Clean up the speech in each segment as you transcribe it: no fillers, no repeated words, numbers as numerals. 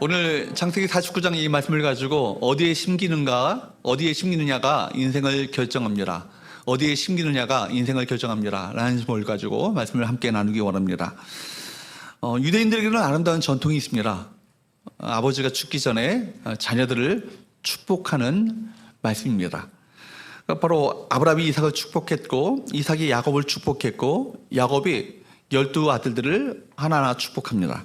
오늘 창세기 49장 이 말씀을 가지고 어디에 심기느냐가 인생을 결정합니다. 어디에 심기느냐가 인생을 결정합니다. 라는 제목을 가지고 말씀을 함께 나누기 원합니다. 유대인들에게는 아름다운 전통이 있습니다. 아버지가 죽기 전에 자녀들을 축복하는 말씀입니다. 바로 아브라함이 이삭을 축복했고, 이삭이 야곱을 축복했고, 야곱이 12아들들을 하나하나 축복합니다.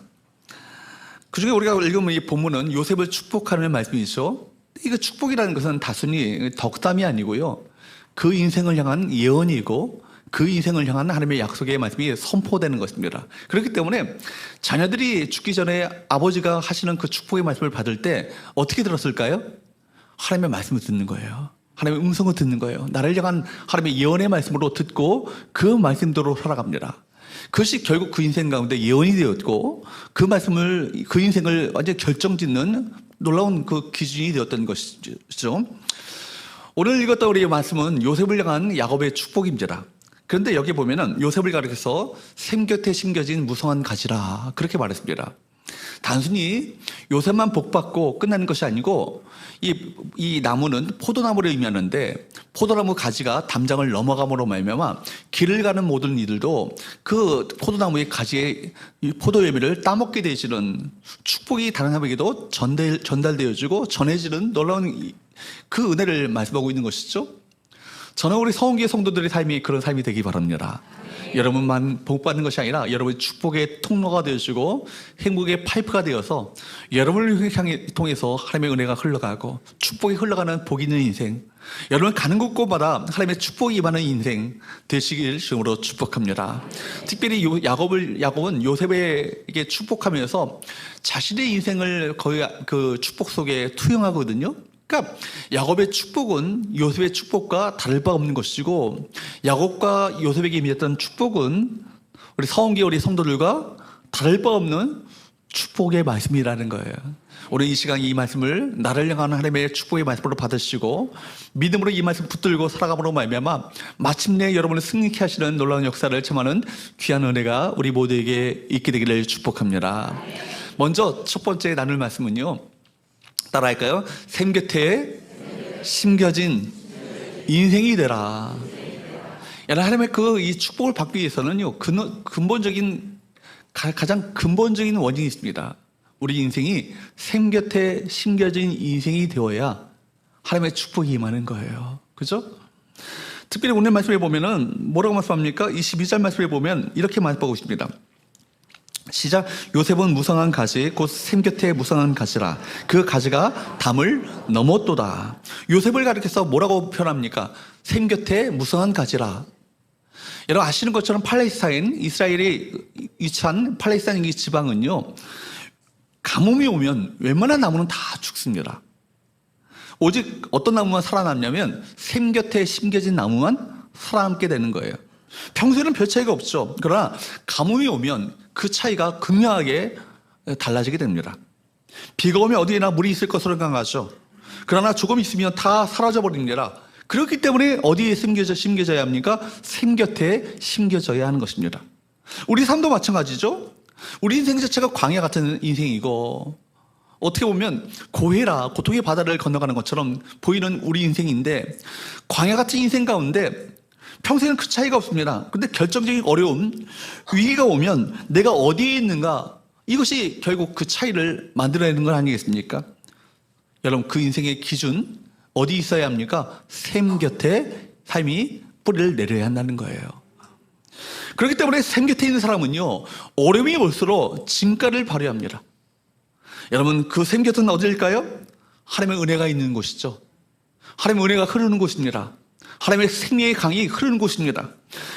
그 중에 우리가 읽으면 이 본문은 요셉을 축복하는 말씀이죠. 이거 축복이라는 것은 단순히 덕담이 아니고요. 그 인생을 향한 예언이고 그 인생을 향한 하나님의 약속의 말씀이 선포되는 것입니다. 그렇기 때문에 자녀들이 죽기 전에 아버지가 하시는 그 축복의 말씀을 받을 때 어떻게 들었을까요? 하나님의 말씀을 듣는 거예요. 하나님의 음성을 듣는 거예요. 나를 향한 하나님의 예언의 말씀으로 듣고 그 말씀대로 살아갑니다. 그것이 결국 그 인생 가운데 예언이 되었고 그 인생을 완전히 결정짓는 놀라운 그 기준이 되었던 것이죠. 오늘 읽었던 우리의 말씀은 요셉을 향한 야곱의 축복입니다. 그런데 여기 보면은 요셉을 가리켜서 샘 곁에 심겨진 무성한 가지라 그렇게 말했습니다. 단순히 요셉만 복받고 끝나는 것이 아니고 이 나무는 포도나무를 의미하는데 포도나무 가지가 담장을 넘어감으로 말미암아 길을 가는 모든 이들도 그 포도나무의 가지에 포도 열매를 따먹게 되시는 축복이 다른 사람에게도 전달되어지고 전해지는 놀라운 그 은혜를 말씀하고 있는 것이죠. 저는 우리 서원교회 성도들의 삶이 그런 삶이 되기 바랍니다. 여러분만 복받는 것이 아니라 여러분의 축복의 통로가 되어주고 행복의 파이프가 되어서 여러분을 통해서 하나님의 은혜가 흘러가고 축복이 흘러가는 복 있는 인생, 여러분 가는 곳곳마다 하나님의 축복이 임하는 인생 되시길 주님으로 축복합니다. 특별히 야곱은 요셉에게 축복하면서 자신의 인생을 거의 그 축복 속에 투영하거든요. 그러니까 야곱의 축복은 요셉의 축복과 다를 바 없는 것이고 야곱과 요셉에게 임했던 축복은 우리 서원교회 우리 성도들과 다를 바 없는 축복의 말씀이라는 거예요. 오늘 이 시간 이 말씀을 나를 향한 하나님의 축복의 말씀으로 받으시고 믿음으로 이 말씀 붙들고 살아감으로 말미암아 마침내 여러분을 승리케 하시는 놀라운 역사를 체험하는 귀한 은혜가 우리 모두에게 있게 되기를 축복합니다. 먼저 첫 번째 나눌 말씀은요, 따라할까요? 샘 곁에 심겨진 인생이 되라. 하나님의 이 축복을 받기 위해서는요, 가장 근본적인 원인이 있습니다. 우리 인생이 샘 곁에 심겨진 인생이 되어야 하나님의 축복이 임하는 거예요. 그죠? 특별히 오늘 말씀에 보면은 뭐라고 말씀합니까? 22절 말씀에 보면 이렇게 말씀하고 있습니다. 시작. 요셉은 무성한 가지 곧 샘 곁에 무성한 가지라. 그 가지가 담을 넘었도다. 요셉을 가리켜서 뭐라고 표현합니까? 샘 곁에 무성한 가지라. 여러분 아시는 것처럼 팔레스타인, 이스라엘이 위치한 팔레스타인 이 지방은요, 가뭄이 오면 웬만한 나무는 다 죽습니다. 오직 어떤 나무만 살아남냐면 샘 곁에 심겨진 나무만 살아남게 되는 거예요. 평소에는 별 차이가 없죠. 그러나 가뭄이 오면 그 차이가 극명하게 달라지게 됩니다. 비가 오면 어디에나 물이 있을 것으로 생각하죠. 그러나 조금 있으면 다 사라져버립니다. 그렇기 때문에 어디에 심겨져야 합니까? 샘 곁에 심겨져야 하는 것입니다. 우리 삶도 마찬가지죠. 우리 인생 자체가 광야 같은 인생이고 어떻게 보면 고통의 바다를 건너가는 것처럼 보이는 우리 인생인데 광야 같은 인생 가운데 평소에는 그 차이가 없습니다. 그런데 결정적인 어려움, 위기가 오면 내가 어디에 있는가, 이것이 결국 그 차이를 만들어내는 건 아니겠습니까? 여러분 그 인생의 기준 어디 있어야 합니까? 샘 곁에 삶이 뿌리를 내려야 한다는 거예요. 그렇기 때문에 샘 곁에 있는 사람은요, 어려움이 올수록 진가를 발휘해야 합니다. 여러분 그 샘 곁은 어디일까요? 하나님의 은혜가 있는 곳이죠. 하나님의 은혜가 흐르는 곳입니다. 하나님의 생명의 강이 흐르는 곳입니다.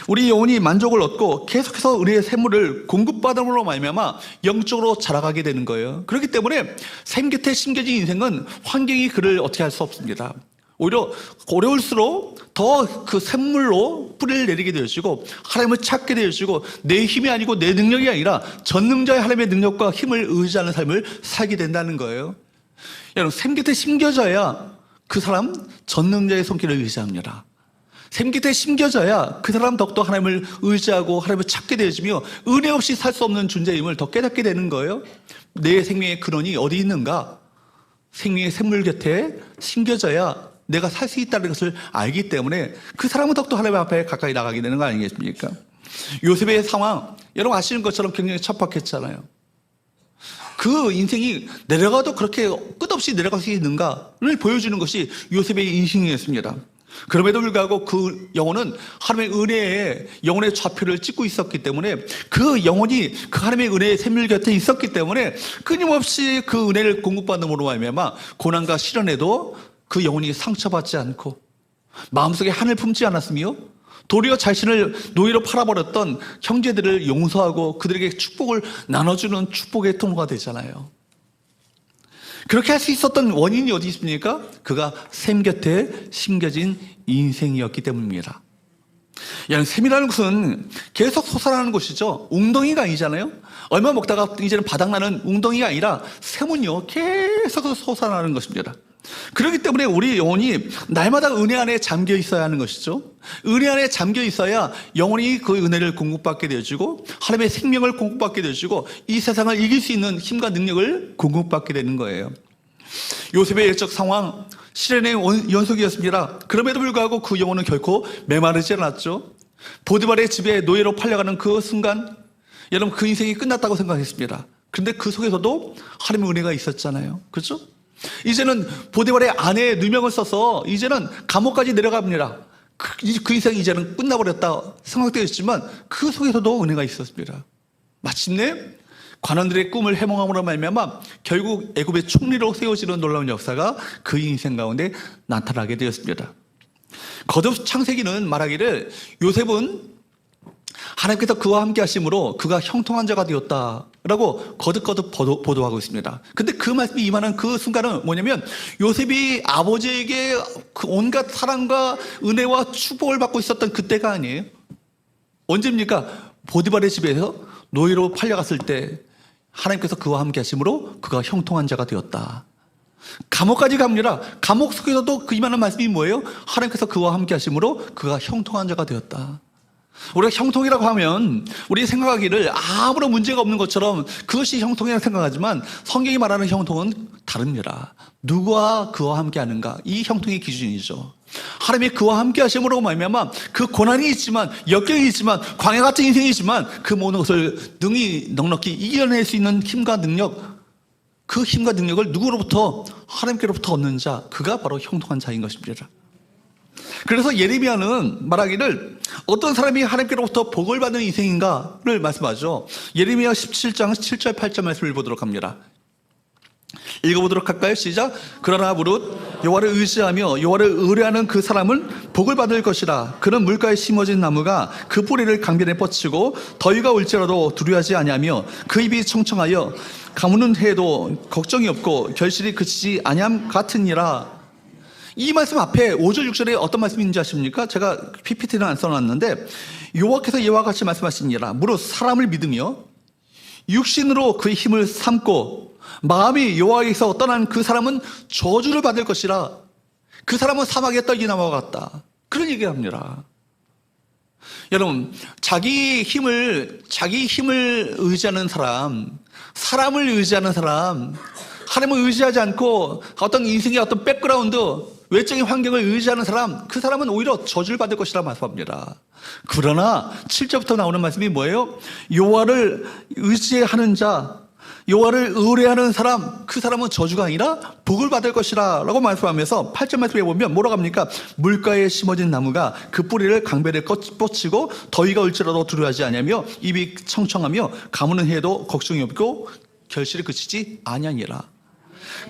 우리 영혼이 만족을 얻고 계속해서 은혜의 샘물을 공급받음으로 말미암아 영적으로 자라가게 되는 거예요. 그렇기 때문에 샘 곁에 심겨진 인생은 환경이 그를 어떻게 할 수 없습니다. 오히려 어려울수록 더 그 샘물로 뿌리를 내리게 되어지고 하나님을 찾게 되어지고 내 힘이 아니고 내 능력이 아니라 전능자의 하나님의 능력과 힘을 의지하는 삶을 살게 된다는 거예요. 여러분 샘 곁에 심겨져야 그 사람 전능자의 손길을 의지합니다. 샘 곁에 심겨져야 그 사람 덕도 하나님을 의지하고 하나님을 찾게 되어지며 은혜 없이 살 수 없는 존재임을 더 깨닫게 되는 거예요. 내 생명의 근원이 어디 있는가? 생명의 샘물 곁에 심겨져야 내가 살 수 있다는 것을 알기 때문에 그 사람은 덕도 하나님 앞에 가까이 나가게 되는 거 아니겠습니까? 요셉의 상황, 여러분 아시는 것처럼 굉장히 척박했잖아요. 그 인생이 내려가도 그렇게 끝없이 내려갈 수 있는가를 보여주는 것이 요셉의 인생이었습니다. 그럼에도 불구하고 그 영혼은 하나님의 은혜에 영혼의 좌표를 찍고 있었기 때문에 그 영혼이 그 하나님의 은혜의 샘물 곁에 있었기 때문에 끊임없이 그 은혜를 공급받음으로 말미암아 고난과 시련에도 그 영혼이 상처받지 않고 마음속에 한을 품지 않았으며 도리어 자신을 노예로 팔아버렸던 형제들을 용서하고 그들에게 축복을 나눠주는 축복의 통로가 되잖아요. 그렇게 할 수 있었던 원인이 어디 있습니까? 그가 샘 곁에 심겨진 인생이었기 때문입니다. 샘이라는 것은 계속 솟아나는 곳이죠. 웅덩이가 아니잖아요. 얼마 먹다가 이제는 바닥나는 웅덩이가 아니라 샘은요 계속 솟아나는 것입니다. 그렇기 때문에 우리 영혼이 날마다 은혜 안에 잠겨 있어야 하는 것이죠. 은혜 안에 잠겨 있어야 영혼이 그 은혜를 공급받게 되어지고 하나님의 생명을 공급받게 되어지고 이 세상을 이길 수 있는 힘과 능력을 공급받게 되는 거예요. 요셉의 예적 상황, 시련의 연속이었습니다. 그럼에도 불구하고 그 영혼은 결코 메마르지 않았죠. 보디발의 집에 노예로 팔려가는 그 순간 여러분 그 인생이 끝났다고 생각했습니다. 그런데 그 속에서도 하나님의 은혜가 있었잖아요. 그렇죠? 이제는 보디발의 아내의 누명을 써서 이제는 감옥까지 내려갑니다. 그 인생이 이제는 끝나버렸다 생각되었지만 그 속에서도 은혜가 있었습니다. 마침내 관원들의 꿈을 해몽함으로 말미암아 결국 애굽의 총리로 세워지는 놀라운 역사가 그 인생 가운데 나타나게 되었습니다. 거듭 창세기는 말하기를 요셉은 하나님께서 그와 함께 하심으로 그가 형통한 자가 되었다라고 거듭거듭 보도하고 있습니다. 근데 그 말씀이 임하는 그 순간은 뭐냐면 요셉이 아버지에게 그 온갖 사랑과 은혜와 축복을 받고 있었던 그때가 아니에요. 언제입니까? 보디발의 집에서 노예로 팔려갔을 때 하나님께서 그와 함께 하심으로 그가 형통한 자가 되었다. 감옥까지 갑니다. 감옥 속에서도 그 임하는 말씀이 뭐예요? 하나님께서 그와 함께 하심으로 그가 형통한 자가 되었다. 우리가 형통이라고 하면 우리 생각하기를 아무런 문제가 없는 것처럼 그것이 형통이라고 생각하지만 성경이 말하는 형통은 다릅니다. 누구와 그와 함께 하는가? 이 형통의 기준이죠. 하나님이 그와 함께 하심으로 말미암아 그 고난이 있지만 역경이 있지만 광야 같은 인생이지만 그 모든 것을 능히 넉넉히 이겨낼 수 있는 힘과 능력, 그 힘과 능력을 누구로부터? 하나님께로부터 얻는 자, 그가 바로 형통한 자인 것입니다. 그래서 예레미야는 말하기를 어떤 사람이 하나님께로부터 복을 받는 인생인가를 말씀하죠. 예레미야 17장 7절 8절 말씀을 보도록 합니다. 읽어보도록 할까요? 시작. 그러나 무릇 여호와를 의지하며 여호와를 의뢰하는 그 사람은 복을 받을 것이라. 그는 물가에 심어진 나무가 그 뿌리를 강변에 뻗치고 더위가 올지라도 두려워하지 아니하며 그 입이 청청하여 가무는 해도 걱정이 없고 결실이 그치지 아니함 같으니라. 이 말씀 앞에 5절 6절에 어떤 말씀인지 아십니까? 제가 PPT는 안 써놨는데 여호와께서 이와 같이 말씀하시니라. 무릇 사람을 믿으며 육신으로 그의 힘을 삼고 마음이 여호와에게서 떠난 그 사람은 저주를 받을 것이라. 그 사람은 사막의 떨기나무와 같다. 그런 얘기를 합니다. 여러분, 자기 힘을 의지하는 사람, 사람을 의지하는 사람, 하나님을 의지하지 않고 어떤 인생의 어떤 백그라운드, 외적인 환경을 의지하는 사람, 그 사람은 오히려 저주를 받을 것이라 말씀합니다. 그러나 7절부터 나오는 말씀이 뭐예요? 여호와를 의지하는 자, 여호와를 의뢰하는 사람, 그 사람은 저주가 아니라 복을 받을 것이라 라고 말씀하면서 8절 말씀에 보면 뭐라고 합니까? 물가에 심어진 나무가 그 뿌리를 강변에 뻗치고 더위가 올지라도 두려워하지 아니하며 입이 청청하며 가무는 해도 걱정이 없고 결실이 그치지 아니하니라.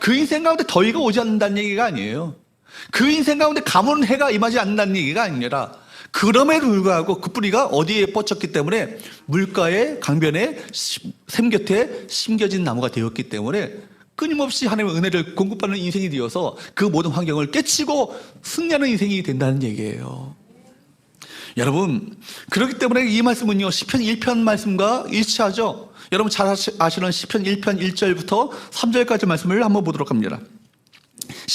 그 인생 가운데 더위가 오지 않는다는 얘기가 아니에요. 그 인생 가운데 가무는 해가 임하지 않는다는 얘기가 아니라 그럼에도 불구하고 그 뿌리가 어디에 뻗쳤기 때문에 물가에 강변에 샘 곁에 심겨진 나무가 되었기 때문에 끊임없이 하나님의 은혜를 공급받는 인생이 되어서 그 모든 환경을 깨치고 승리하는 인생이 된다는 얘기예요. 여러분, 그렇기 때문에 이 말씀은요 시편 1편 말씀과 일치하죠. 여러분 잘 아시는 시편 1편 1절부터 3절까지 말씀을 한번 보도록 합니다.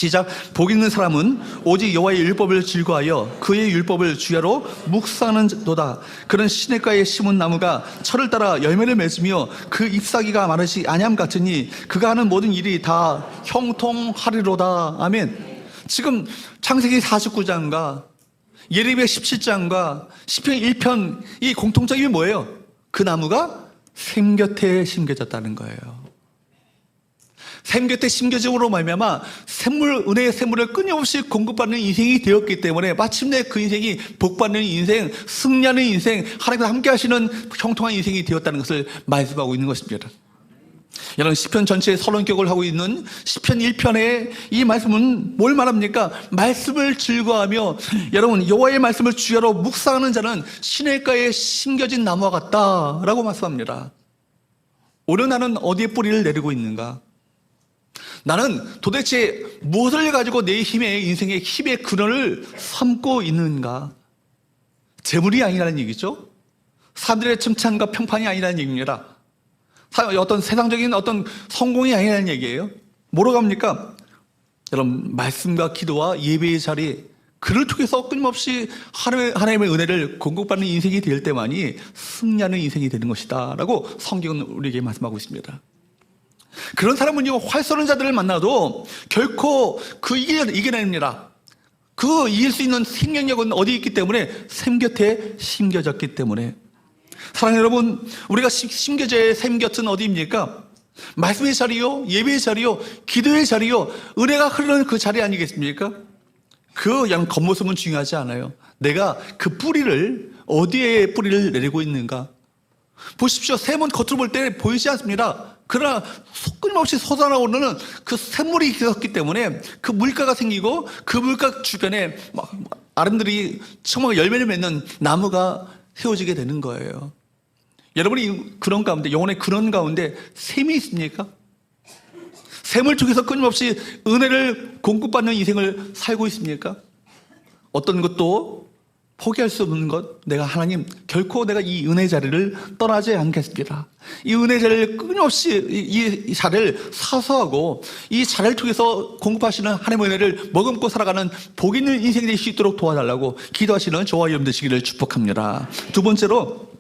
시작. 복 있는 사람은 오직 여호와의 율법을 즐거워하여 그의 율법을 주야로 묵상하는도다. 그런 시냇가에 심은 나무가 철을 따라 열매를 맺으며 그 잎사귀가 마르지 아니함 같으니 그가 하는 모든 일이 다 형통하리로다. 아멘. 지금 창세기 49장과 예레미야 17장과 시편 1편 이 공통점이 뭐예요? 그 나무가 샘 곁에 심겨졌다는 거예요. 샘 곁에 심겨짐으로 말미암아 은혜의 샘물을 끊임없이 공급받는 인생이 되었기 때문에 마침내 그 인생이 복받는 인생, 승리하는 인생, 하나님과 함께 하시는 형통한 인생이 되었다는 것을 말씀하고 있는 것입니다. 여러분, 시편 전체에 서론격을 하고 있는 시편 1편의 이 말씀은 뭘 말합니까? 말씀을 즐거워하며 여러분 여호와의 말씀을 주야로 묵상하는 자는 시냇가에 심겨진 나무와 같다라고 말씀합니다. 오늘 나는 어디에 뿌리를 내리고 있는가? 나는 도대체 무엇을 가지고 내 인생의 힘의 근원을 삼고 있는가? 재물이 아니라는 얘기죠. 사람들의 칭찬과 평판이 아니라는 얘기입니다. 어떤 세상적인 어떤 성공이 아니라는 얘기예요. 뭐로 갑니까? 여러분, 말씀과 기도와 예배의 자리, 그를 통해서 끊임없이 하나님의 은혜를 공급받는 인생이 될 때만이 승리하는 인생이 되는 것이다 라고 성경은 우리에게 말씀하고 있습니다. 그런 사람은요, 활 쏘는 자들을 만나도 결코 이겨냅니다. 그 이길 수 있는 생명력은 어디 있기 때문에 샘 곁에 심겨졌기 때문에. 사랑하는 여러분, 우리가 심겨져야 샘 곁은 어디입니까? 말씀의 자리요, 예배의 자리요, 기도의 자리요, 은혜가 흐르는 그 자리 아니겠습니까? 그냥 겉모습은 중요하지 않아요. 내가 그 뿌리를 어디에 뿌리를 내리고 있는가? 보십시오. 샘은 겉으로 볼 때 보이지 않습니다. 그러나 끊임없이 솟아나오는 그 샘물이 있었기 때문에 그 물가가 생기고 그 물가 주변에 아름들이 정말 열매를 맺는 나무가 세워지게 되는 거예요. 여러분이 그런 가운데, 영혼의 그런 가운데 샘이 있습니까? 샘을 통해서 끊임없이 은혜를 공급받는 인생을 살고 있습니까? 어떤 것도 포기할 수 없는 것, 하나님, 결코 내가 이 은혜 자리를 떠나지 않겠습니다. 이 은혜 자리를 끊임없이 이 자리를 사수하고 이 자리를 통해서 공급하시는 하나님의 은혜를 머금고 살아가는 복 있는 인생이 될 수 있도록 도와달라고 기도하시는 저와 여러분 되시기를 축복합니다. 두 번째로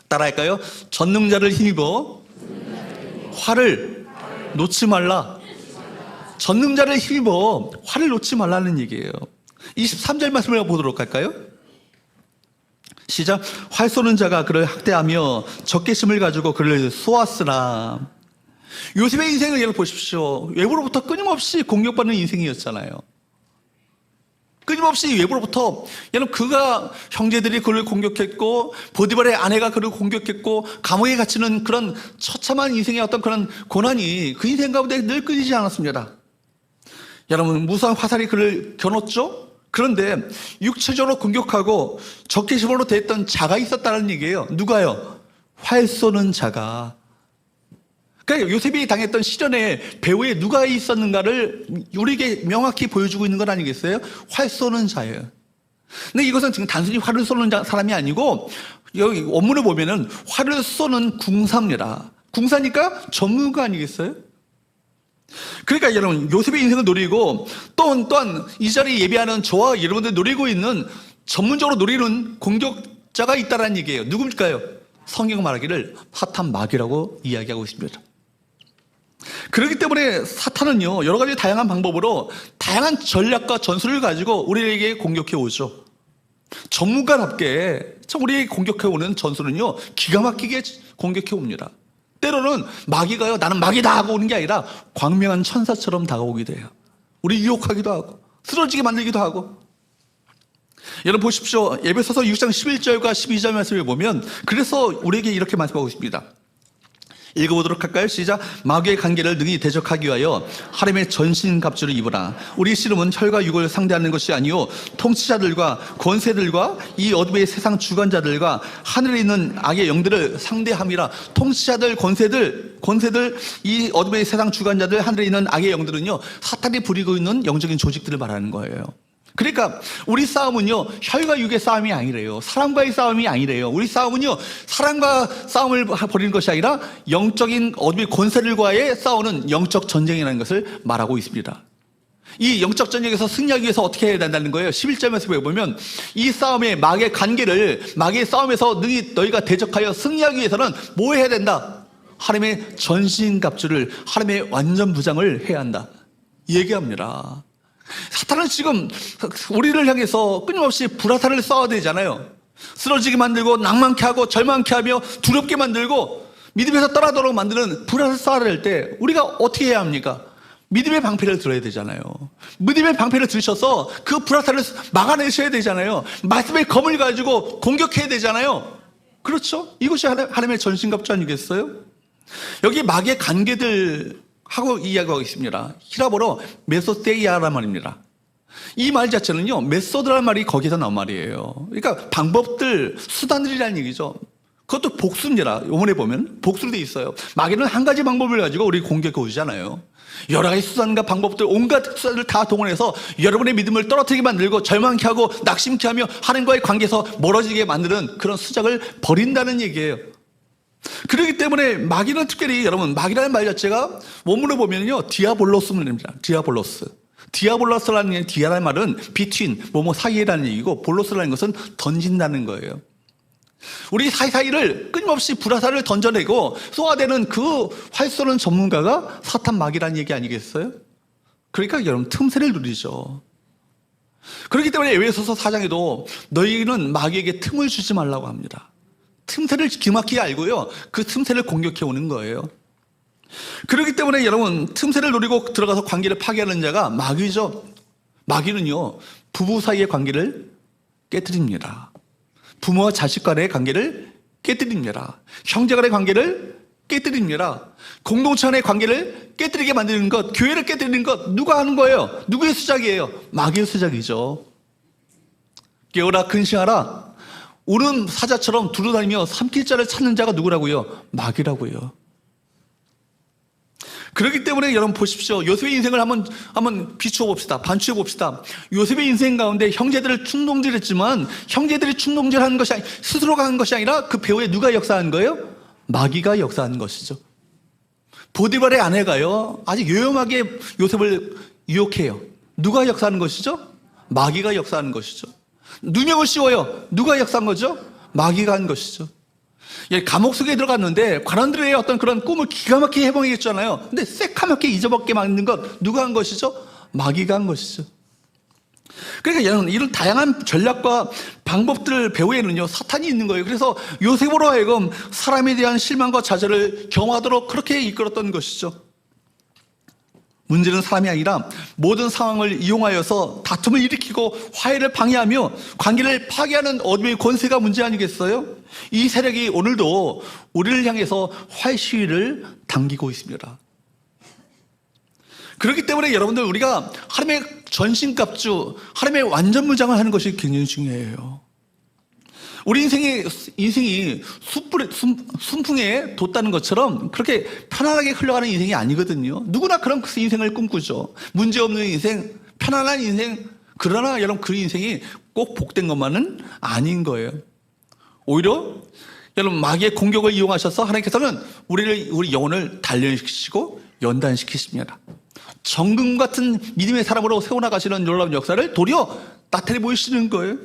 따라할까요? 전능자를 힘입어 활을 놓지 말라. 전능자를 힘입어 활을 놓지 말라는 얘기예요. 23절 말씀을 보도록 할까요? 시작. 활 쏘는 자가 그를 학대하며 적개심을 가지고 그를 쏘았으나. 요셉의 인생을 여러분 보십시오. 외부로부터 끊임없이 공격받는 인생이었잖아요. 끊임없이 외부로부터, 여러분, 그가 형제들이 그를 공격했고 보디발의 아내가 그를 공격했고 감옥에 갇히는 그런 처참한 인생의 어떤 그런 고난이 그 인생 가운데 늘 끊이지 않았습니다. 여러분, 무수한 화살이 그를 겨눴죠. 그런데 육체적으로 공격하고 적개심으로 됐던 자가 있었다는 얘기예요. 누가요? 활 쏘는 자가. 그러니까 요셉이 당했던 시련에 배후에 누가 있었는가를 우리에게 명확히 보여주고 있는 건 아니겠어요? 활 쏘는 자예요. 근데 이것은 지금 단순히 활을 쏘는 사람이 아니고 여기 원문을 보면은 활을 쏘는 궁사입니다. 궁사니까 전문가 아니겠어요? 그러니까 여러분, 요셉의 인생을 노리고 또한 이 자리에 예배하는 저와 여러분들 노리고 있는, 전문적으로 노리는 공격자가 있다는 얘기예요. 누굽니까요? 성경 말하기를 사탄 마귀라고 이야기하고 있습니다. 그렇기 때문에 사탄은요, 여러 가지 다양한 방법으로 다양한 전략과 전술을 가지고 우리에게 공격해 오죠. 전문가답게 우리에게 공격해 오는 전술은요, 기가 막히게 공격해 옵니다. 때로는 마귀가요, 나는 마귀다 하고 오는 게 아니라 광명한 천사처럼 다가오기도 해요. 우리 유혹하기도 하고 쓰러지게 만들기도 하고. 여러분 보십시오. 에베소서 6장 11절과 12절 말씀을 보면 그래서 우리에게 이렇게 말씀하고 있습니다. 읽어보도록 할까요? 시작. 마귀의 관계를 능히 대적하기 위하여 하나님의 전신갑주를 입으라. 우리 씨름은 혈과 육을 상대하는 것이 아니요 통치자들과 권세들과 이 어둠의 세상 주관자들과 하늘에 있는 악의 영들을 상대함이라. 통치자들, 권세들, 이 어둠의 세상 주관자들, 하늘에 있는 악의 영들은요, 사탄이 부리고 있는 영적인 조직들을 말하는 거예요. 그러니까 우리 싸움은요, 혈과 육의 싸움이 아니래요. 사람과의 싸움이 아니래요. 우리 싸움은요, 사람과 싸움을 벌이는 것이 아니라 영적인 어둠의 권세들과의 싸우는 영적 전쟁이라는 것을 말하고 있습니다. 이 영적 전쟁에서 승리하기 위해서 어떻게 해야 된다는 거예요? 11절에서 보면 이 싸움에 마귀의 관계를 마귀의 싸움에서 너희가 대적하여 승리하기 위해서는 뭐 해야 된다? 하나님의 전신갑주를, 하나님의 완전 부장을 해야 한다 얘기합니다. 사탄은 지금 우리를 향해서 끊임없이 불화살을 쏘아야 되잖아요. 쓰러지게 만들고 낭만케 하고 절망케 하며 두렵게 만들고 믿음에서 떠나도록 만드는 불화살을 쏘아야 될 때 우리가 어떻게 해야 합니까? 믿음의 방패를 들어야 되잖아요. 믿음의 방패를 들으셔서 그 불화살을 막아내셔야 되잖아요. 말씀의 검을 가지고 공격해야 되잖아요. 그렇죠? 이것이 하나님의 전신갑주 아니겠어요? 여기 마귀의 관계들하고 이야기하고 있습니다. 히라보로 메소데이아란 말입니다. 이 말 자체는요, 메소드라는 말이 거기서 나온 말이에요. 그러니까 방법들, 수단들이라는 얘기죠. 그것도 복수입니다. 요번에 보면 복수로 돼 있어요. 마귀는 한 가지 방법을 가지고 우리 공격해 오시잖아요. 여러 가지 수단과 방법들, 온갖 수단을 다 동원해서 여러분의 믿음을 떨어뜨리게 만들고 절망케 하고 낙심케 하며 하나님과의 관계에서 멀어지게 만드는 그런 수작을 벌인다는 얘기예요. 그렇기 때문에 마귀는 특별히 여러분, 마귀라는 말 자체가 원문을 보면요, 디아볼로스입니다. 디아볼로스. 디아볼로스라는 디아라는 말은 between, 뭐뭐 사이라는 얘기고, 볼로스라는 것은 던진다는 거예요. 우리 사이사이를 끊임없이 불화살을 던져내고 쏘아대는 그 활 쏘는 전문가가 사탄 마귀라는 얘기 아니겠어요? 그러니까 여러분 틈새를 누리죠. 그렇기 때문에 에베소서 4장에도 너희는 마귀에게 틈을 주지 말라고 합니다. 틈새를 기막히게 알고요, 그 틈새를 공격해 오는 거예요. 그렇기 때문에 여러분 틈새를 노리고 들어가서 관계를 파괴하는 자가 마귀죠. 마귀는요, 부부 사이의 관계를 깨뜨립니다. 부모와 자식 간의 관계를 깨뜨립니다. 형제 간의 관계를 깨뜨립니다. 공동체 간의 관계를 깨뜨리게 만드는 것, 교회를 깨뜨리는 것 누가 하는 거예요? 누구의 수작이에요? 마귀의 수작이죠. 깨어라 근신하라. 우는 사자처럼 두루다니며 삼킬 자를 찾는 자가 누구라고요? 마귀라고요. 그렇기 때문에 여러분 보십시오. 요셉의 인생을 한번 비추어 봅시다. 반추해 봅시다. 요셉의 인생 가운데 형제들을 충동질했지만 형제들이 충동질하는 것이 스스로가 한 것이 아니라 그 배후에 누가 역사한 거예요? 마귀가 역사한 것이죠. 보디발의 아내가요, 아주 요염하게 요셉을 유혹해요. 누가 역사하는 것이죠? 마귀가 역사하는 것이죠. 누명을 씌워요. 누가 역사한 거죠? 마귀가 한 것이죠. 감옥 속에 들어갔는데 관원들의 어떤 그런 꿈을 기가 막히게 해몽했잖아요. 근데 새카맣게 잊어먹게 만든 것 누가 한 것이죠? 마귀가 한 것이죠. 그러니까 여러분 이런 다양한 전략과 방법들 배후에는요, 사탄이 있는 거예요. 그래서 요셉으로 하여금 사람에 대한 실망과 좌절을 경험하도록 그렇게 이끌었던 것이죠. 문제는 사람이 아니라 모든 상황을 이용하여서 다툼을 일으키고 화해를 방해하며 관계를 파괴하는 어둠의 권세가 문제 아니겠어요? 이 세력이 오늘도 우리를 향해서 화해 시위를 당기고 있습니다. 그렇기 때문에 여러분들 우리가 하나님의 전신갑주, 하나님의 완전 무장을 하는 것이 굉장히 중요해요. 우리 인생이 순풍에 돋다는 것처럼 그렇게 편안하게 흘러가는 인생이 아니거든요. 누구나 그런 인생을 꿈꾸죠. 문제없는 인생, 편안한 인생. 그러나 여러분 그 인생이 꼭 복된 것만은 아닌 거예요. 오히려 여러분 마귀의 공격을 이용하셔서 하나님께서는 우리 영혼을 단련시키시고 연단시키십니다. 정금 같은 믿음의 사람으로 세워나가시는 놀라운 역사를 도리어 나타내 보이시는 거예요.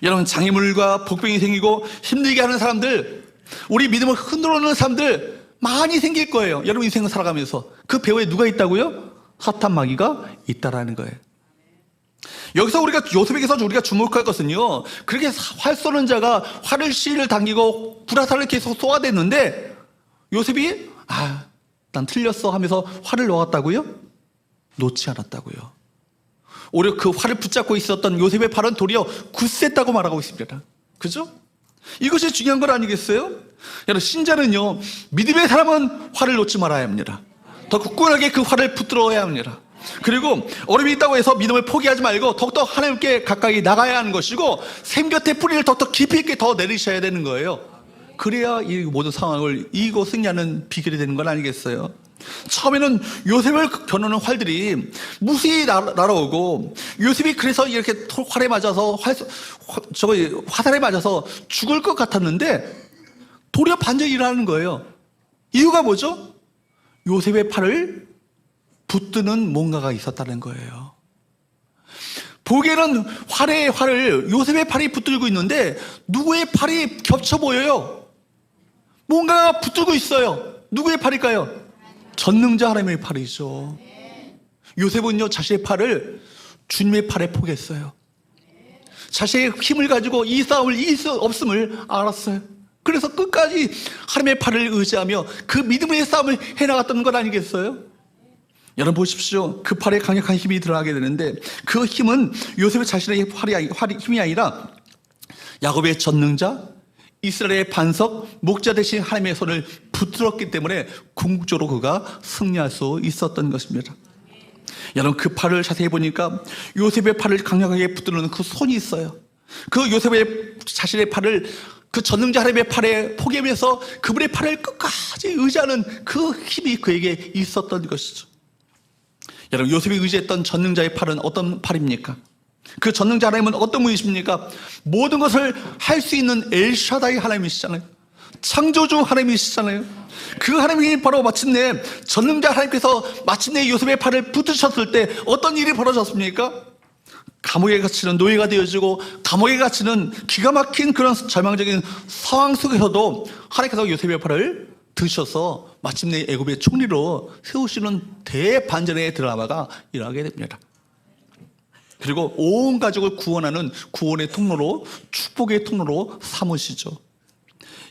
여러분 장애물과 복병이 생기고 힘들게 하는 사람들, 우리 믿음을 흔들어 놓는 사람들 많이 생길 거예요. 여러분 인생을 살아가면서 그 배후에 누가 있다고요? 사탄 마귀가 있다라는 거예요. 여기서 요셉에게서 우리가 주목할 것은요, 그렇게 활 쏘는 자가 활을 시위를 당기고 불화살을 계속 쏘아댔는데 요셉이 난 틀렸어 하면서 활을 놓았다고요? 놓지 않았다고요. 오히려 그 활을 붙잡고 있었던 요셉의 팔은 도리어 굳셌다고 말하고 있습니다. 그죠? 이것이 중요한 건 아니겠어요? 여러분 신자는요, 믿음의 사람은 활을 놓지 말아야 합니다. 더 굳건하게 그 활을 붙들어야 합니다. 그리고 어려움이 있다고 해서 믿음을 포기하지 말고 더욱더 하나님께 가까이 나가야 하는 것이고 샘 곁에 뿌리를 더욱더 깊이 있게 더 내리셔야 되는 거예요. 그래야 이 모든 상황을 이기고 승리하는 비결이 되는 건 아니겠어요? 처음에는 요셉을 겨누는 활들이 무수히 날아오고 요셉이 그래서 이렇게 활에 맞아서 화살에 맞아서 죽을 것 같았는데 도리어 반전이 일어나는 거예요. 이유가 뭐죠? 요셉의 팔을 붙드는 뭔가가 있었다는 거예요. 보기에는 활을 요셉의 팔이 붙들고 있는데 누구의 팔이 겹쳐 보여요? 뭔가가 붙들고 있어요. 누구의 팔일까요? 전능자 하나님의 팔이죠. 요셉은요, 자신의 팔을 주님의 팔에 포기했어요. 자신의 힘을 가지고 이 싸움을 이길 수 없음을 알았어요. 그래서 끝까지 하나님의 팔을 의지하며 그 믿음의 싸움을 해나갔던 것 아니겠어요? 여러분 보십시오. 그 팔에 강력한 힘이 들어가게 되는데 그 힘은 요셉의 자신의 힘이 아니라 야곱의 전능자, 이스라엘의 반석, 목자 대신 하나님의 손을 붙들었기 때문에 궁극적으로 그가 승리할 수 있었던 것입니다. 여러분 그 팔을 자세히 보니까 요셉의 팔을 강력하게 붙드는 그 손이 있어요. 그 요셉의 자신의 팔을 그 전능자 하나님의 팔에 포기하면서 그분의 팔을 끝까지 의지하는 그 힘이 그에게 있었던 것이죠. 여러분 요셉이 의지했던 전능자의 팔은 어떤 팔입니까? 그 전능자 하나님은 어떤 분이십니까? 모든 것을 할 수 있는 엘샤다이 하나님이시잖아요. 창조주 하나님이시잖아요. 그 하나님이 바로 마침내 전능자 하나님께서 마침내 요셉의 팔을 붙으셨을 때 어떤 일이 벌어졌습니까? 감옥에 갇히는 노예가 되어지고 감옥에 갇히는 기가 막힌 그런 절망적인 상황 속에서도 하나님께서 요셉의 팔을 드셔서 마침내 애굽의 총리로 세우시는 대반전의 드라마가 일어나게 됩니다. 그리고 온 가족을 구원하는 구원의 통로로, 축복의 통로로 삼으시죠.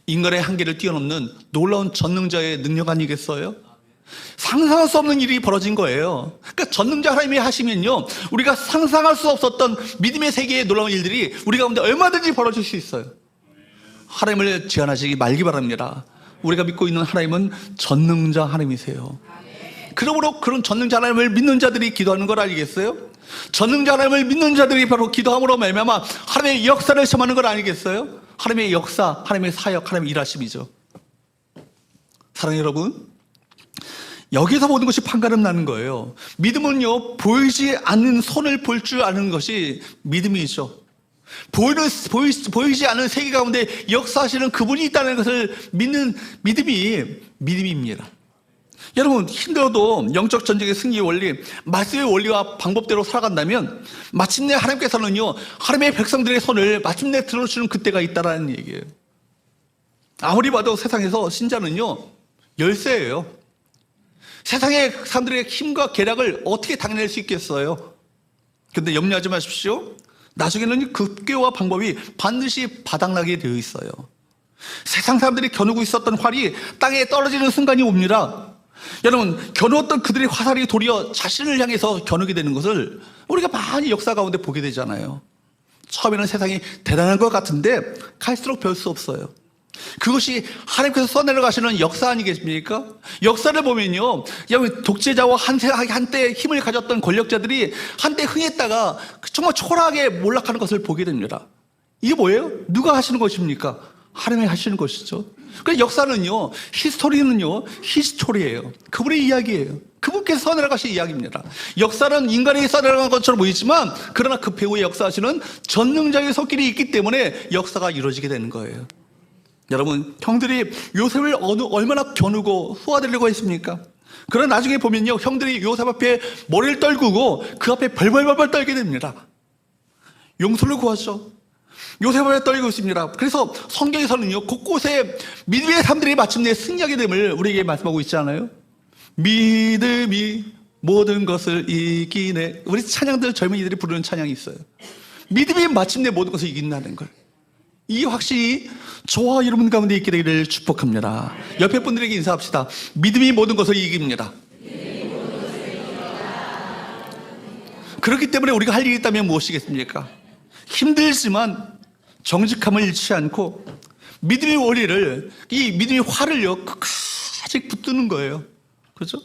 인간의 한계를 뛰어넘는 놀라운 전능자의 능력 아니겠어요? 상상할 수 없는 일이 벌어진 거예요. 그러니까 전능자 하나님이 하시면요, 우리가 상상할 수 없었던 믿음의 세계의 놀라운 일들이 우리 가운데 얼마든지 벌어질 수 있어요. 하나님을 제한하시기 말기 바랍니다. 우리가 믿고 있는 하나님은 전능자 하나님이세요. 그러므로 그런 전능자 하나님을 믿는 자들이 기도하는 걸 아니겠어요? 전능자 하나님을 믿는 자들이 바로 기도함으로 말미암아 하나님의 역사를 체험하는 걸 아니겠어요? 하나님의 역사, 하나님의 사역, 하나님의 일하심이죠. 사랑하는 여러분, 여기서 모든 것이 판가름 나는 거예요. 믿음은요, 보이지 않는 손을 볼 줄 아는 것이 믿음이죠. 보이지 않는 세계 가운데 역사하시는 그분이 있다는 것을 믿는 믿음입니다. 여러분 힘들어도 영적 전쟁의 승리의 원리, 말씀의 원리와 방법대로 살아간다면 마침내 하나님께서는요, 하나님의 백성들의 손을 마침내 들어주는 그때가 있다라는 얘기예요. 아무리 봐도 세상에서 신자는요, 열쇠예요. 세상의 사람들의 힘과 계략을 어떻게 당해낼 수 있겠어요? 근데 염려하지 마십시오. 나중에는 그 꾀와 방법이 반드시 바닥나게 되어 있어요. 세상 사람들이 겨누고 있었던 활이 땅에 떨어지는 순간이 옵니다. 여러분, 겨누었던 그들의 화살이 도리어 자신을 향해서 겨누게 되는 것을 우리가 많이 역사 가운데 보게 되잖아요. 처음에는 세상이 대단한 것 같은데 갈수록 별 수 없어요. 그것이 하나님께서 써내려 가시는 역사 아니겠습니까? 역사를 보면요, 독재자와 한때 힘을 가졌던 권력자들이 한때 흥했다가 정말 초라하게 몰락하는 것을 보게 됩니다. 이게 뭐예요? 누가 하시는 것입니까? 하나님이 하시는 것이죠. 그래서 역사는요, 히스토리예요. 그분의 이야기예요. 그분께서 써내려 가신 이야기입니다. 역사는 인간이 써내려간 것처럼 보이지만 그러나 그 배후에 역사하시는 전능자의 손길이 있기 때문에 역사가 이루어지게 되는 거예요. 여러분, 형들이 요셉을 얼마나 겨누고 후화되려고 했습니까? 그러나 나중에 보면요, 형들이 요셉 앞에 머리를 떨구고 그 앞에 벌벌벌 떨게 됩니다. 용서를 구하죠. 요셉 앞에 떨고 있습니다. 그래서 성경에서는요, 곳곳에 믿음의 사람들이 마침내 승리하게 됨을 우리에게 말씀하고 있지 않아요? 믿음이 모든 것을 이기네. 우리 찬양들, 젊은이들이 부르는 찬양이 있어요. 믿음이 마침내 모든 것을 이긴다는 걸. 이 확신이 저와 여러분 가운데 있게 되기를 축복합니다. 옆에 분들에게 인사합시다. 믿음이 모든 것을 이깁니다. 그렇기 때문에 우리가 할 일이 있다면 무엇이겠습니까? 힘들지만 정직함을 잃지 않고 믿음의 원리를, 이 믿음의 활을요, 끝까지 붙드는 거예요. 그렇죠?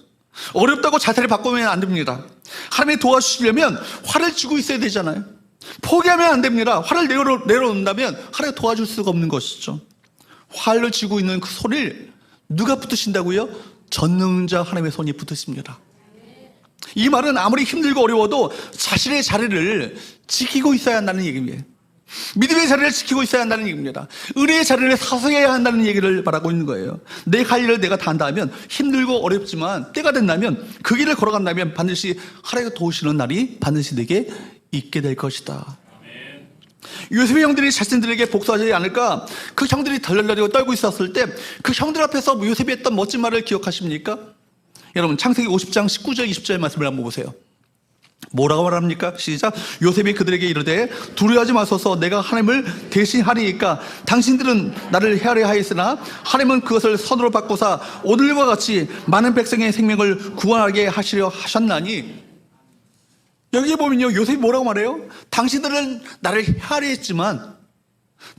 어렵다고 자세를 바꾸면 안 됩니다. 하나님이 도와주시려면 활을 쥐고 있어야 되잖아요. 포기하면 안 됩니다. 활을 내려놓는다면 하나님 도와줄 수가 없는 것이죠. 활을 쥐고 있는 그 손을 누가 붙으신다고요? 전능자 하나님의 손이 붙으십니다. 이 말은 아무리 힘들고 어려워도 자신의 자리를 지키고 있어야 한다는 얘기입니다. 믿음의 자리를 지키고 있어야 한다는 얘기입니다. 은혜의 자리를 사서해야 한다는 얘기를 말하고 있는 거예요. 내 갈 일을 내가 다 한다면, 힘들고 어렵지만 때가 된다면, 그 길을 걸어간다면 반드시 하나님이 도우시는 날이 반드시 내게 있게 될 것이다. 요셉의 형들이 자신들에게 복수하지 않을까? 그 형들이 덜덜덜 떨고 있었을 때 그 형들 앞에서 요셉이 했던 멋진 말을 기억하십니까? 여러분, 창세기 50장 19절 20절 말씀을 한번 보세요. 뭐라고 말합니까? 시작. 요셉이 그들에게 이르되 두려워하지 마소서, 내가 하나님을 대신하리이까. 당신들은 나를 헤아려 하였으나 하나님은 그것을 선으로 바꾸사 오늘과 같이 많은 백성의 생명을 구원하게 하시려 하셨나니. 여기 보면요, 요셉이 뭐라고 말해요? 당신들은 나를 헤아려 했지만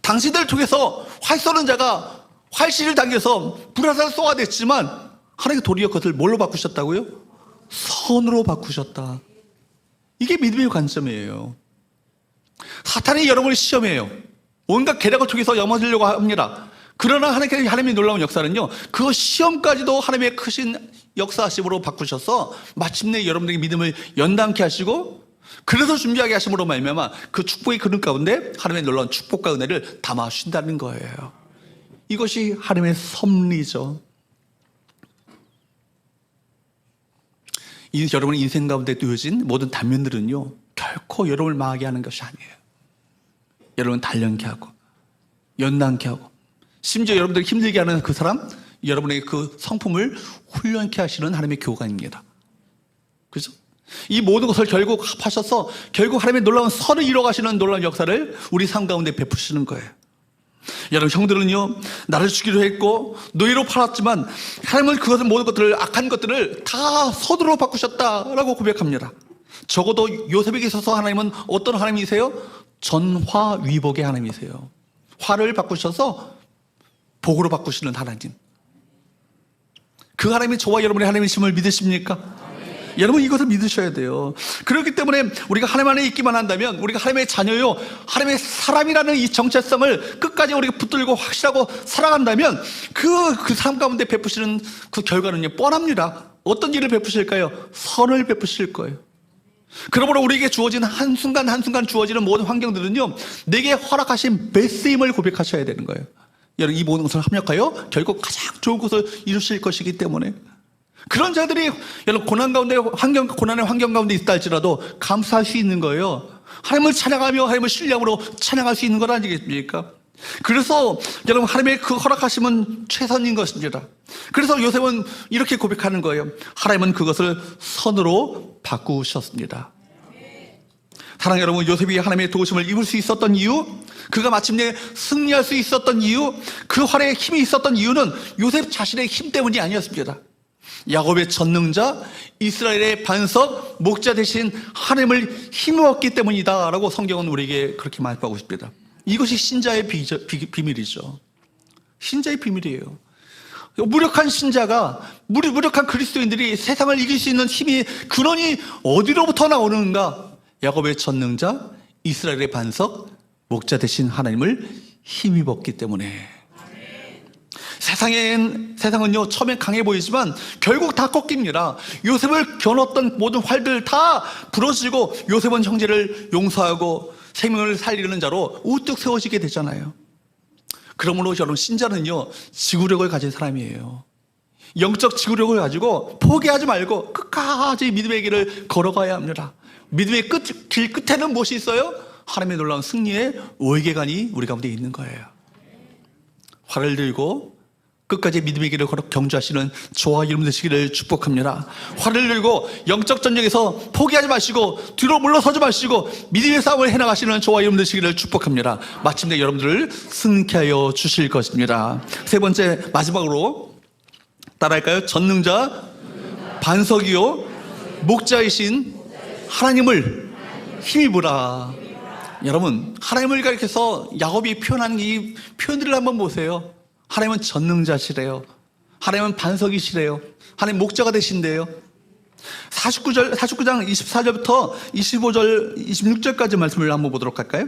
당신들을 통해서 활 쏘는 자가 활씨를 당겨서 불화살을 쏘아댔지만 하나님이 도리어 그것을 뭘로 바꾸셨다고요? 선으로 바꾸셨다. 이게 믿음의 관점이에요. 사탄이 여러분을 시험해요. 온갖 계략을 통해서 넘어지려고 합니다. 그러나 하나님의 놀라운 역사는요, 그 시험까지도 하나님의 크신 역사하심으로 바꾸셔서 마침내 여러분들에게 믿음을 연단케 하시고, 그래서 준비하게 하심으로 말미암아 그 축복의 그릇 가운데 하나님의 놀라운 축복과 은혜를 담아주신다는 거예요. 이것이 하나님의 섭리죠. 여러분의 인생 가운데 놓여진 모든 단면들은요, 결코 여러분을 망하게 하는 것이 아니에요. 여러분 단련케 하고 연단케 하고, 심지어 여러분들을 힘들게 하는 그 사람, 여러분의 그 성품을 훈련케 하시는 하나님의 교관입니다. 그죠? 이 모든 것을 결국 합하셔서 결국 하나님의 놀라운 선을 이뤄가시는 놀라운 역사를 우리 삶 가운데 베푸시는 거예요. 여러분, 형들은요, 나를 죽이려 했고 노예로 팔았지만 하나님은 그것을 모든 것들을, 악한 것들을 다 선으로 바꾸셨다라고 고백합니다. 적어도 요셉에게 있어서 하나님은 어떤 하나님이세요? 전화위복의 하나님이세요. 화를 바꾸셔서 복으로 바꾸시는 하나님. 그 하나님이 저와 여러분의 하나님이심을 믿으십니까? 여러분, 이것을 믿으셔야 돼요. 그렇기 때문에 우리가 하나님 안에 있기만 한다면, 우리가 하나님의 자녀요, 하나님의 사람이라는 이 정체성을 끝까지 우리가 붙들고 확실하고 살아간다면 그 삶 가운데 베푸시는 그 결과는요, 뻔합니다. 어떤 일을 베푸실까요? 선을 베푸실 거예요. 그러므로 우리에게 주어진 한순간 한순간 주어지는 모든 환경들은요, 내게 허락하신 메시임을 고백하셔야 되는 거예요. 여러분, 이 모든 것을 합력하여 결국 가장 좋은 것을 이루실 것이기 때문에, 그런 자들이 여러분 고난의 환경 가운데 있다 할지라도 감사할 수 있는 거예요. 하나님을 찬양하며 하나님을 신뢰함으로 찬양할 수 있는 것 아니겠습니까? 그래서 여러분, 하나님의 그 허락하심은 최선인 것입니다. 그래서 요셉은 이렇게 고백하는 거예요. 하나님은 그것을 선으로 바꾸셨습니다. 사랑하는 여러분, 요셉이 하나님의 도우심을 입을 수 있었던 이유, 그가 마침내 승리할 수 있었던 이유, 그 활에 힘이 있었던 이유는 요셉 자신의 힘 때문이 아니었습니다. 야곱의 전능자, 이스라엘의 반석, 목자 되신 하나님을 힘입었기 때문이다 라고 성경은 우리에게 그렇게 말하고 있습니다. 이것이 신자의 비밀이죠. 신자의 비밀이에요. 무력한 신자가, 무력한 그리스도인들이 세상을 이길 수 있는 힘이, 근원이 어디로부터 나오는가? 야곱의 전능자, 이스라엘의 반석, 목자 되신 하나님을 힘입었기 때문에. 세상은요, 처음엔 강해 보이지만 결국 다 꺾입니다. 요셉을 겨눴던 모든 활들 다 부러지고 요셉은 형제를 용서하고 생명을 살리는 자로 우뚝 세워지게 되잖아요. 그러므로 여러분, 신자는요, 지구력을 가진 사람이에요. 영적 지구력을 가지고 포기하지 말고 끝까지 믿음의 길을 걸어가야 합니다. 믿음의 길 끝에는 무엇이 있어요? 하나님의 놀라운 승리의 월계관이 우리 가운데 있는 거예요. 활을 들고 끝까지 믿음의 길을 걸어 경주하시는 저와 여러분 되시기를 축복합니다. 활을 들고 영적 전쟁에서 포기하지 마시고 뒤로 물러서지 마시고 믿음의 싸움을 해나가시는 저와 여러분 되시기를 축복합니다. 마침내 여러분들을 승리케 하여 주실 것입니다. 세 번째, 마지막으로 따라할까요? 전능자, 반석이요, 목자이신 하나님을 힘입으라. 여러분, 하나님을 가리켜서 야곱이 표현하는 이 표현들을 한번 보세요. 하나님은 전능자시래요. 하나님은 반석이시래요. 하나님 목자가 되신대요. 49장 24절부터 25절, 26절까지 말씀을 한번 보도록 할까요?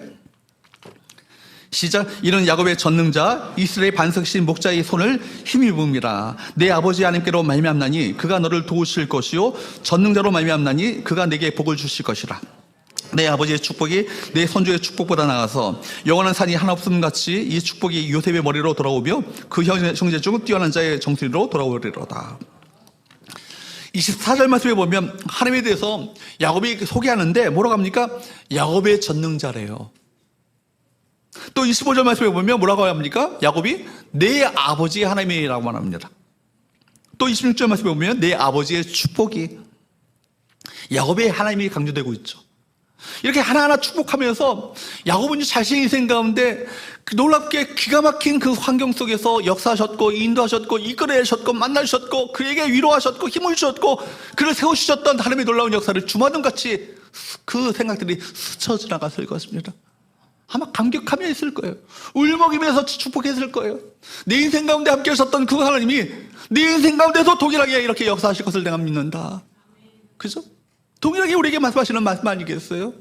시작. 이는 야곱의 전능자, 이스라엘의 반석이신 목자의 손을 힘입음이라. 내 아버지 하나님께로 말미암나니 그가 너를 도우실 것이요 전능자로 말미암나니 그가 내게 복을 주실 것이라. 내 아버지의 축복이 내 선조의 축복보다 나아서 영원한 산이 하나 없음 같이 이 축복이 요셉의 머리로 돌아오며 그 형제 중 뛰어난 자의 정수리로 돌아오리로다. 24절 말씀에 보면 하나님에 대해서 야곱이 소개하는데 뭐라고 합니까? 야곱의 전능자래요. 또 25절 말씀에 보면 뭐라고 합니까? 야곱이 내 아버지의 하나님이라고 말합니다. 또 26절 말씀에 보면 내 아버지의 축복이, 야곱의 하나님이 강조되고 있죠. 이렇게 하나하나 축복하면서 야곱은 자신의 인생 가운데 놀랍게 기가 막힌 그 환경 속에서 역사하셨고 인도하셨고 이끌어내셨고 만나주셨고 그에게 위로하셨고 힘을 주셨고 그를 세우셨던 하나님의 놀라운 역사를 주마등같이 그 생각들이 스쳐 지나갔을 것입니다. 아마 감격하며 있을 거예요. 울먹이면서 축복했을 거예요. 내 인생 가운데 함께 하셨던 그 하나님이 내 인생 가운데서 동일하게 이렇게 역사하실 것을 내가 믿는다. 그죠? 동일하게 우리에게 말씀하시는 말씀 아니겠어요?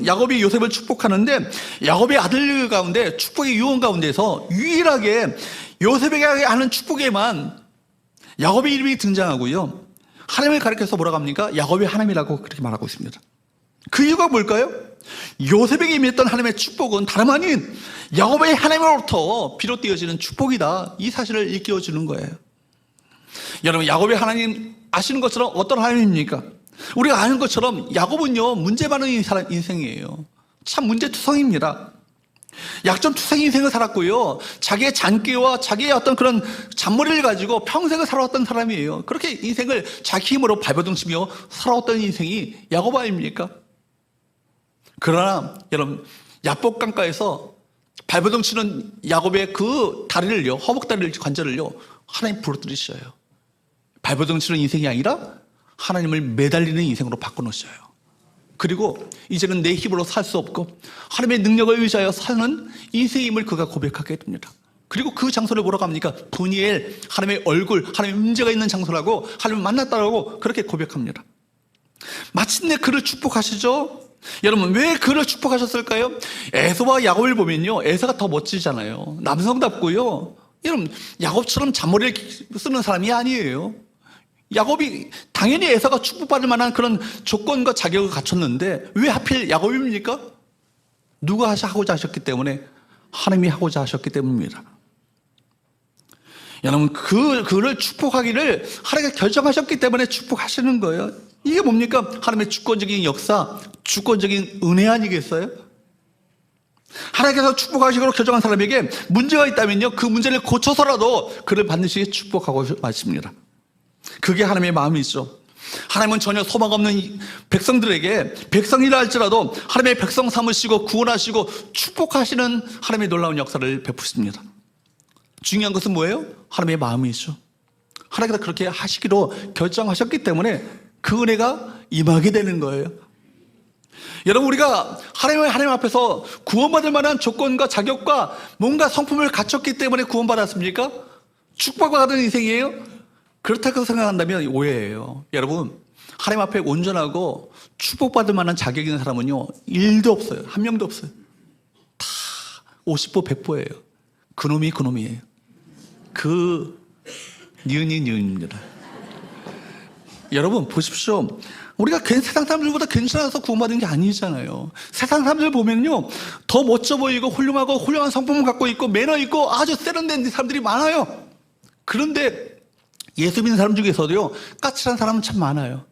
야곱이 요셉을 축복하는데 야곱의 아들 가운데 축복의 유언 가운데서 유일하게 요셉에게 하는 축복에만 야곱의 이름이 등장하고요. 하나님을 가리켜서 뭐라고 합니까? 야곱의 하나님이라고 그렇게 말하고 있습니다. 그 이유가 뭘까요? 요셉에게 임했던 하나님의 축복은 다름 아닌 야곱의 하나님으로부터 비롯되어지는 축복이다. 이 사실을 일깨워주는 거예요. 여러분, 야곱의 하나님 아시는 것처럼 어떤 하나님입니까? 우리가 아는 것처럼 야곱은요, 문제 많은 인생이에요. 참 문제투성입니다. 약점투성 인생을 살았고요, 자기의 잔꾀와 자기의 어떤 그런 잔머리를 가지고 평생을 살아왔던 사람이에요. 그렇게 인생을 자기 힘으로 발버둥치며 살아왔던 인생이 야곱 아닙니까? 그러나 여러분, 야복강가에서 발버둥치는 야곱의 그 다리를요, 허벅다리를 관절을요, 하나님 부러뜨리셔요. 발버둥치는 인생이 아니라 하나님을 매달리는 인생으로 바꿔놓으셔요. 그리고 이제는 내 힘으로 살 수 없고 하나님의 능력을 의지하여 사는 인생임을 그가 고백하게 됩니다. 그리고 그 장소를 뭐라고 합니까? 도니엘, 하나님의 얼굴, 하나님의 문제가 있는 장소라고, 하나님을 만났다라고 그렇게 고백합니다. 마침내 그를 축복하시죠. 여러분, 왜 그를 축복하셨을까요? 에서와 야곱을 보면요, 에서가 더 멋지잖아요. 남성답고요. 여러분, 야곱처럼 잔머리를 쓰는 사람이 아니에요. 야곱이 당연히 에서가 축복받을 만한 그런 조건과 자격을 갖췄는데 왜 하필 야곱입니까? 누가 하고자 하셨기 때문에, 하나님이 하고자 하셨기 때문입니다. 여러분, 그를 축복하기를 하나님께서 결정하셨기 때문에 축복하시는 거예요. 이게 뭡니까? 하나님의 주권적인 역사, 주권적인 은혜 아니겠어요? 하나님께서 축복하시기로 결정한 사람에게 문제가 있다면요, 그 문제를 고쳐서라도 그를 반드시 축복하고 마십니다. 그게 하나님의 마음이죠. 하나님은 전혀 소망 없는 백성들에게 백성이라 할지라도 하나님의 백성 삼으시고 구원하시고 축복하시는 하나님의 놀라운 역사를 베푸십니다. 중요한 것은 뭐예요? 하나님의 마음이죠. 하나님께서 그렇게 하시기로 결정하셨기 때문에 그 은혜가 임하게 되는 거예요. 여러분, 우리가 하나님 앞에서 구원받을 만한 조건과 자격과 뭔가 성품을 갖췄기 때문에 구원받았습니까? 축복받은 인생이에요? 그렇다고 생각한다면 오해예요. 여러분, 하나님 앞에 온전하고 축복받을 만한 자격 있는 사람은요, 1도 없어요. 한 명도 없어요. 다 50보 100보예요. 그놈이 그놈이에요. 니은입니다. 여러분, 보십시오. 우리가 세상 사람들보다 괜찮아서 구원받은 게 아니잖아요. 세상 사람들 보면요, 더 멋져 보이고 훌륭하고 훌륭한 성품을 갖고 있고 매너 있고 아주 세련된 사람들이 많아요. 그런데 예수 믿는 사람 중에서도요, 까칠한 사람은 참 많아요.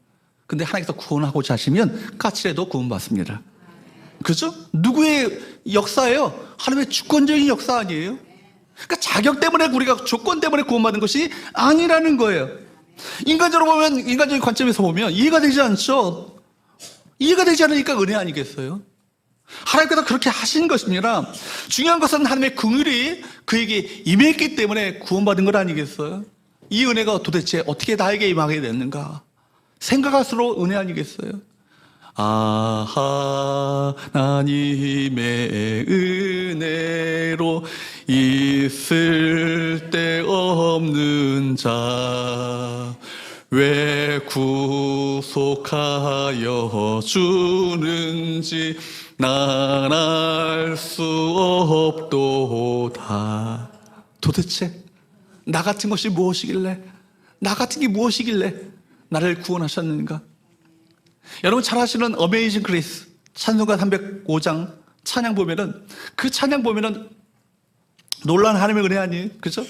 근데 하나님께서 구원하고자 하시면 까칠해도 구원받습니다. 그죠? 누구의 역사예요? 하나님의 주권적인 역사 아니에요? 그러니까 자격 때문에, 우리가 조건 때문에 구원받은 것이 아니라는 거예요. 인간적으로 보면, 인간적인 관점에서 보면 이해가 되지 않죠? 이해가 되지 않으니까 은혜 아니겠어요? 하나님께서 그렇게 하신 것입니다. 중요한 것은 하나님의 긍휼이 그에게 임했기 때문에 구원받은 것 아니겠어요? 이 은혜가 도대체 어떻게 나에게 임하게 됐는가 생각할수록 은혜 아니겠어요? 하나님의 은혜로 있을 데 없는 자 왜 구속하여 주는지 난 알 수 없도다. 도대체 나 같은 것이 무엇이길래, 나 같은 게 무엇이길래 나를 구원하셨는가? 여러분 잘 아시는 어메이징 그레이스 찬송가 305장 찬양 보면은 그 찬양 보면은 놀라운 하나님의 은혜 아니에요? 그죠?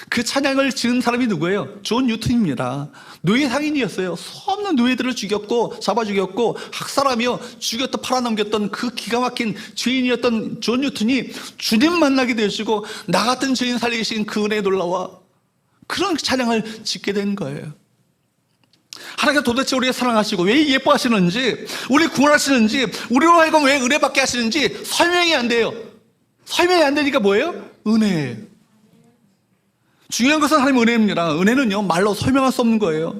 그 찬양을 지은 사람이 누구예요? 존 뉴턴입니다. 노예 상인이었어요. 수없는 노예들을 죽였고 잡아 죽였고 학살하며 죽였다 팔아넘겼던 그 기가 막힌 죄인이었던 존 뉴턴이 주님 만나게 되시고 나 같은 죄인 살리신 그 은혜에 놀라와 그런 찬양을 짓게 된 거예요. 하나님께서 도대체 우리를 사랑하시고 왜 예뻐하시는지, 우리 구원하시는지, 우리로 하여금 왜 은혜 받게 하시는지 설명이 안 돼요. 설명이 안 되니까 뭐예요? 은혜예요. 중요한 것은 하나님의 은혜입니다. 은혜는요 말로 설명할 수 없는 거예요.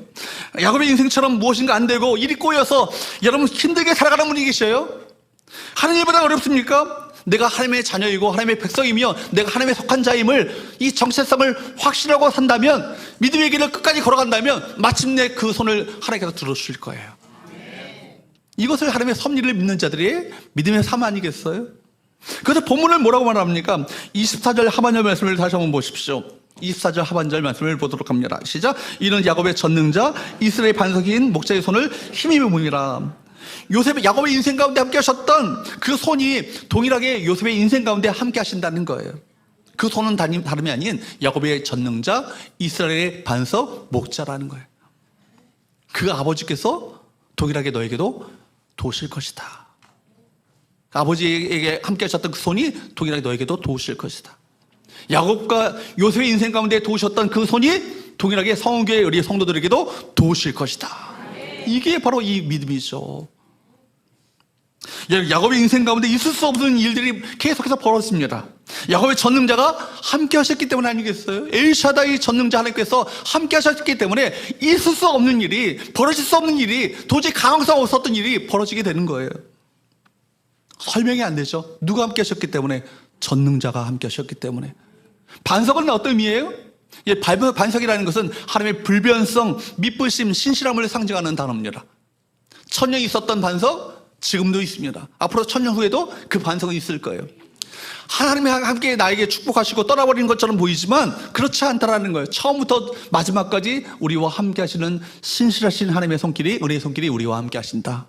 야곱의 인생처럼 무엇인가 안 되고 일이 꼬여서 여러분 힘들게 살아가는 분이 계셔요? 하나님보다 어렵습니까? 내가 하나님의 자녀이고 하나님의 백성이며 내가 하나님의 속한 자임을, 이 정체성을 확신하고 산다면, 믿음의 길을 끝까지 걸어간다면 마침내 그 손을 하나님께서 들어주실 거예요. 이것을 하나님의 섭리를 믿는 자들의 믿음의 삶 아니겠어요? 그래서 본문을 뭐라고 말합니까? 24절 하반절 말씀을 다시 한번 보십시오. 24절 하반절 말씀을 보도록 합니다. 시작. 이는 야곱의 전능자 이스라엘의 반석인 목자의 손을 힘입어 보니라. 야곱의 인생 가운데 함께 하셨던 그 손이 동일하게 요셉의 인생 가운데 함께 하신다는 거예요. 그 손은 다름이 아닌 야곱의 전능자 이스라엘의 반석 목자라는 거예요. 그 아버지께서 동일하게 너에게도 도우실 것이다. 아버지에게 함께 하셨던 그 손이 동일하게 너에게도 도우실 것이다. 야곱과 요셉의 인생 가운데 도우셨던 그 손이 동일하게 성교회 우리 성도들에게도 도우실 것이다. 이게 바로 이 믿음이죠. 야곱의 인생 가운데 있을 수 없는 일들이 계속해서 벌어집니다. 야곱의 전능자가 함께 하셨기 때문 아니겠어요? 엘샤다이 전능자 하나님께서 함께 하셨기 때문에 있을 수 없는 일이, 벌어질 수 없는 일이, 도저히 가능성 없었던 일이 벌어지게 되는 거예요. 설명이 안 되죠. 누가 함께 하셨기 때문에? 전능자가 함께 하셨기 때문에. 반석은 어떤 의미예요? 반석이라는 것은 하나님의 불변성, 미쁘심, 신실함을 상징하는 단어입니다. 천년이 있었던 반석, 지금도 있습니다. 앞으로 천년 후에도 그 반석은 있을 거예요. 하나님이 함께 나에게 축복하시고 떠나버리는 것처럼 보이지만 그렇지 않다라는 거예요. 처음부터 마지막까지 우리와 함께 하시는 신실하신 하나님의 손길이, 은혜의 손길이 우리와 함께 하신다.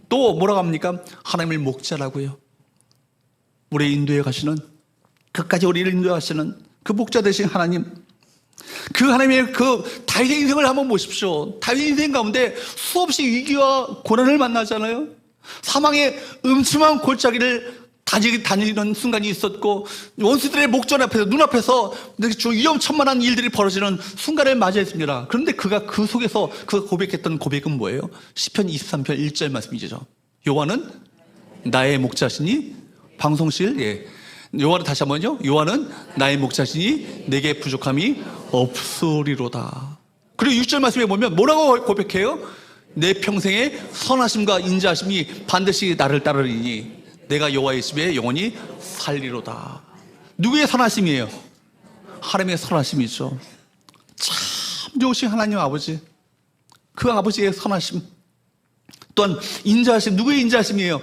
또 뭐라고 합니까? 하나님을 목자라고요. 우리 인도에 가시는, 끝까지 우리를 인도하시는 그 목자 되신 하나님, 그 하나님의 그 다윗의 인생을 한번 보십시오. 다윗의 인생 가운데 수없이 위기와 고난을 만나잖아요. 사망의 음침한 골짜기를 다니는 순간이 있었고, 원수들의 목전 앞에서, 눈앞에서 위험천만한 일들이 벌어지는 순간을 맞이했습니다. 그런데 그가 그 속에서 그가 고백했던 고백은 뭐예요? 시편 23편 1절 말씀이죠. 여호와는 나의 목자시니 방송실, 여호와는 다시 한번요. 여호와는 나의 목자시니 내게 부족함이 없으리로다. 그리고 6절 말씀에 보면 뭐라고 고백해요? 내 평생의 선하심과 인자하심이 반드시 나를 따르리니 내가 여호와의 집에 영원히 살리로다. 누구의 선하심이에요? 하나님의 선하심이죠. 참 좋으신 하나님 아버지, 그 아버지의 선하심, 또한 인자하심, 누구의 인자하심이에요?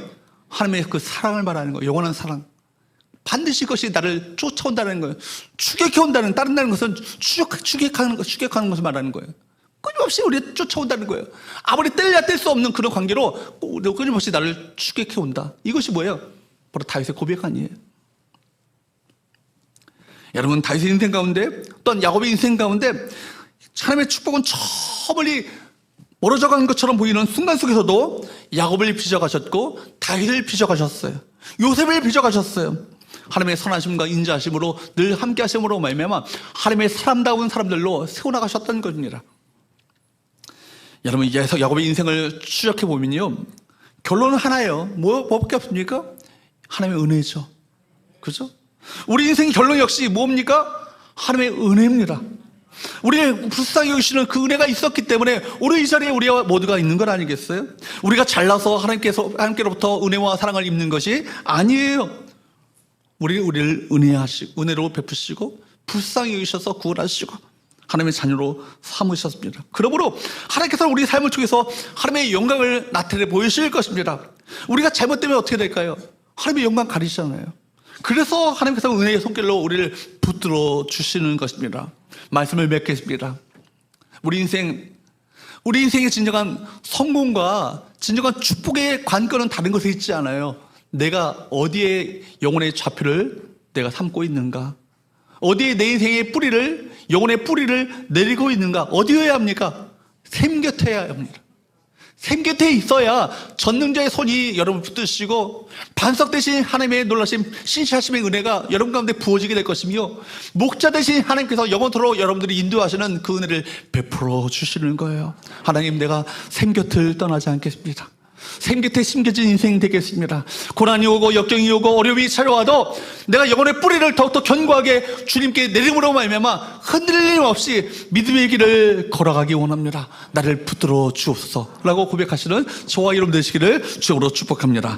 하나님의 그 사랑을 말하는 거예요. 영원한 사랑. 반드시 그것이 나를 쫓아온다는 거예요. 추격해온다는, 따른다는 것은 추격하는 것을 말하는 거예요. 끊임없이 우리를 쫓아온다는 거예요. 아무리 뗄래야 뗄 수 없는 그런 관계로 끊임없이 나를 추격해온다. 이것이 뭐예요? 바로 다윗의 고백 아니에요. 여러분, 다윗의 인생 가운데, 또한 야곱의 인생 가운데 하나님의 축복은 저 멀리 멀어져 간 것처럼 보이는 순간 속에서도 야곱을 빚어가셨고 다윗을 빚어가셨어요. 요셉을 빚어가셨어요. 하나님의 선하심과 인자하심으로 늘 함께 하심으로 말미암아 하나님의 사람다운 사람들로 세워나가셨다는 것입니다. 여러분, 야곱의 인생을 추적해 보면요, 결론은 하나예요. 뭐밖에 없습니까? 하나님의 은혜죠. 그죠? 우리 인생 결론 역시 뭡니까? 하나님의 은혜입니다. 우리의 불쌍히 여기시는 그 은혜가 있었기 때문에 오늘 이 자리에 우리가 모두가 있는 것 아니겠어요? 우리가 잘나서 하나님께로부터 은혜와 사랑을 입는 것이 아니에요. 우리를 은혜로 베푸시고 불쌍히 여기셔서 구원하시고 하나님의 자녀로 삼으셨습니다. 그러므로 하나님께서 우리 삶을 통해서 하나님의 영광을 나타내 보이실 것입니다. 우리가 잘못되면 어떻게 될까요? 하나님의 영광 가리시잖아요. 그래서 하나님께서 은혜의 손길로 우리를 붙들어 주시는 것입니다. 말씀을 맺겠습니다. 우리 인생, 우리 인생의 진정한 성공과 진정한 축복의 관건은 다른 것에 있지 않아요. 내가 어디에 영혼의 좌표를 내가 삼고 있는가? 어디에 내 인생의 뿌리를, 영혼의 뿌리를 내리고 있는가? 어디여야 합니까? 샘 곁에 해야 합니다. 샘 곁에 있어야 전능자의 손이 여러분 붙드시고 반석 대신 하나님의 놀라심 신실하심의 은혜가 여러분 가운데 부어지게 될 것이며, 목자 대신 하나님께서 영원토록 여러분들이 인도하시는 그 은혜를 베풀어 주시는 거예요. 하나님, 내가 샘 곁을 떠나지 않겠습니다. 샘 곁에 심겨진 인생 되겠습니다. 고난이 오고 역경이 오고 어려움이 찾아와도 내가 영혼의 뿌리를 더욱더 견고하게 주님께 내림으로 말미암아 흔들림 없이 믿음의 길을 걸어가기 원합니다. 나를 붙들어 주옵소서 라고 고백하시는 저와 여러분 되시기를 주님으로 축복합니다.